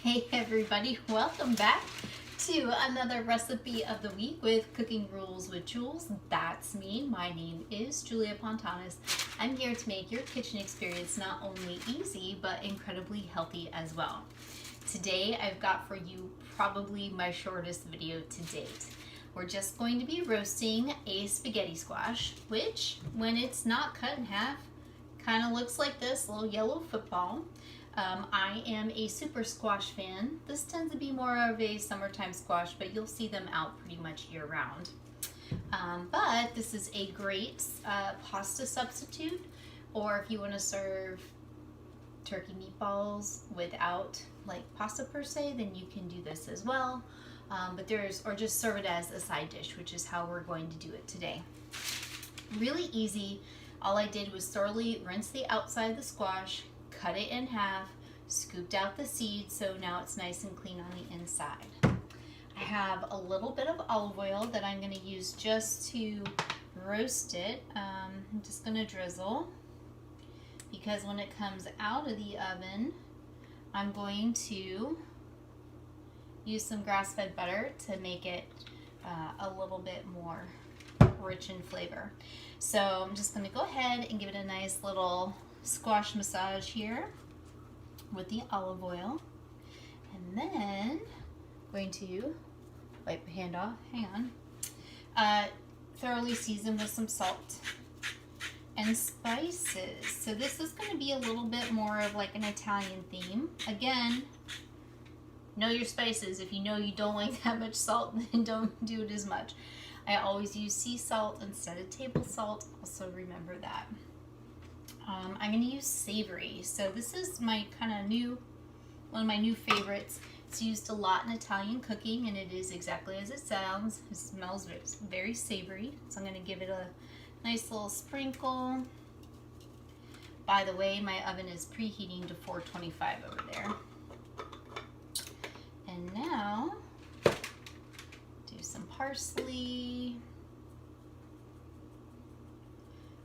Hey everybody, welcome back to another recipe of the week with Cooking Rules with Jules. That's me. My name is Julia Pontanis. I'm here to make your kitchen experience not only easy but incredibly healthy as well. Today I've got for you probably my shortest video to date. We're just going to be roasting a spaghetti squash, which when it's not cut in half kind of looks like this little yellow football. I am a super squash fan. This tends to be more of a summertime squash, but you'll see them out pretty much year round. But this is a great pasta substitute, or if you want to serve turkey meatballs without like pasta per se, then you can do this as well. Or just serve it as a side dish, which is how we're going to do it today. Really easy. All I did was thoroughly rinse the outside of the squash, cut it in half, scooped out the seeds, so now it's nice and clean on the inside. I have a little bit of olive oil that I'm going to use just to roast it. I'm just going to drizzle, because when it comes out of the oven, I'm going to use some grass-fed butter to make it a little bit more rich in flavor. So I'm just going to go ahead and give it a nice little squash massage here with the olive oil, and then I'm going to wipe the hand off. Hang on. Thoroughly season with some salt and spices. So this is going to be a little bit more of like an Italian theme. Again, know your spices. If you know you don't like that much salt, then don't do it as much. I always use sea salt instead of table salt, also remember that. I'm going to use savory. So this is my one of my new favorites. It's used a lot in Italian cooking, and it is exactly as it sounds. It smells very savory. So I'm going to give it a nice little sprinkle. By the way, my oven is preheating to 425 over there. And now, do some parsley.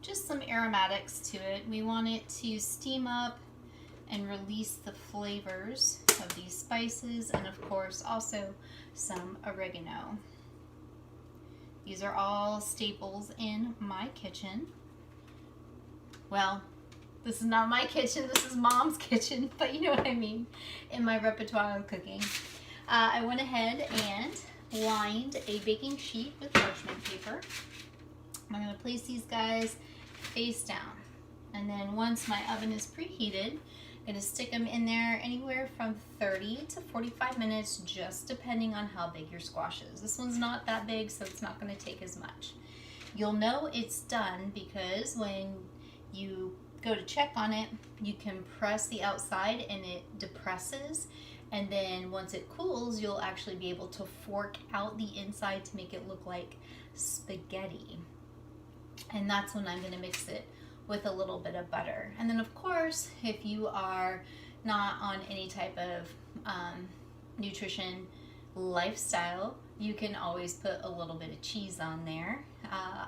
Just some aromatics to it. We want it to steam up and release the flavors of these spices, and of course also some oregano. These are all staples in my kitchen. Well, this is not my kitchen, this is Mom's kitchen, but you know what I mean, in my repertoire of cooking. I went ahead and lined a baking sheet with parchment paper. I'm going to place these guys face down, and then once my oven is preheated, I'm going to stick them in there anywhere from 30 to 45 minutes, just depending on how big your squash is. This one's not that big, so it's not going to take as much. You'll know it's done because when you go to check on it, you can press the outside and it depresses, and then once it cools, you'll actually be able to fork out the inside to make it look like spaghetti. And that's when I'm going to mix it with a little bit of butter. And then of course, if you are not on any type of nutrition lifestyle, you can always put a little bit of cheese on there.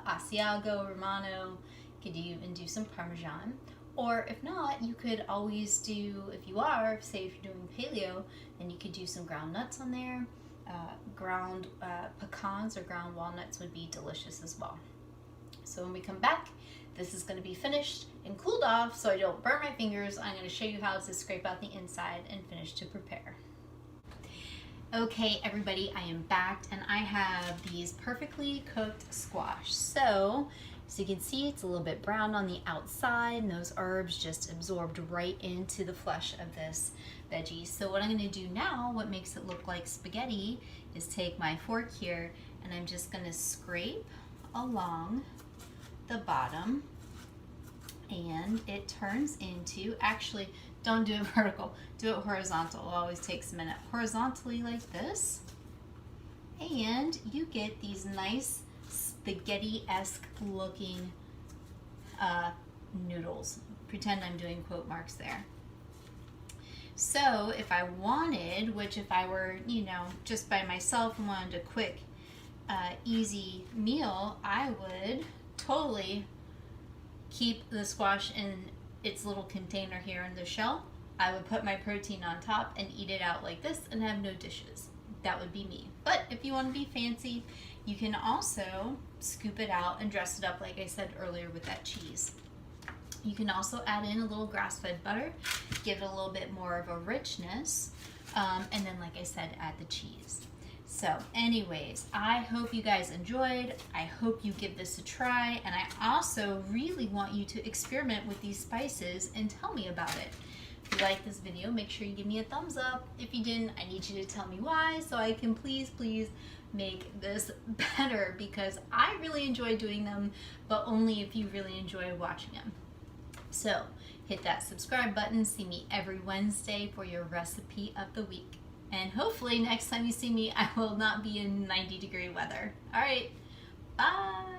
Asiago, Romano, you could even do some Parmesan. Or if not, you could always do, if you're doing paleo, then you could do some ground nuts on there. Ground pecans or ground walnuts would be delicious as well. So when we come back, this is going to be finished and cooled off so I don't burn my fingers. I'm going to show you how to scrape out the inside and finish to prepare. Okay everybody, I am back and I have these perfectly cooked squash. So as you can see, it's a little bit brown on the outside, and those herbs just absorbed right into the flesh of this veggie. So what I'm going to do now, what makes it look like spaghetti, is take my fork here and I'm just going to scrape along the bottom, and it turns into, actually don't do it vertical, do it horizontal. It always takes a minute. Horizontally like this, and you get these nice spaghetti-esque looking noodles. Pretend I'm doing quote marks there. So if I wanted, which if I were, just by myself and wanted a quick easy meal, I would totally keep the squash in its little container here in the shell. I would put my protein on top and eat it out like this and have no dishes. That would be me. But if you want to be fancy, you can also scoop it out and dress it up like I said earlier with that cheese. You can also add in a little grass-fed butter, give it a little bit more of a richness, and then like I said, add the cheese. So anyways, I hope you guys enjoyed. I hope you give this a try, and I also really want you to experiment with these spices and tell me about it. If you like this video, make sure you give me a thumbs up. If you didn't, I need you to tell me why so I can please make this better, because I really enjoy doing them, but only if you really enjoy watching them. So hit that subscribe button, see me every Wednesday for your recipe of the week. And hopefully next time you see me, I will not be in 90-degree weather. All right, bye.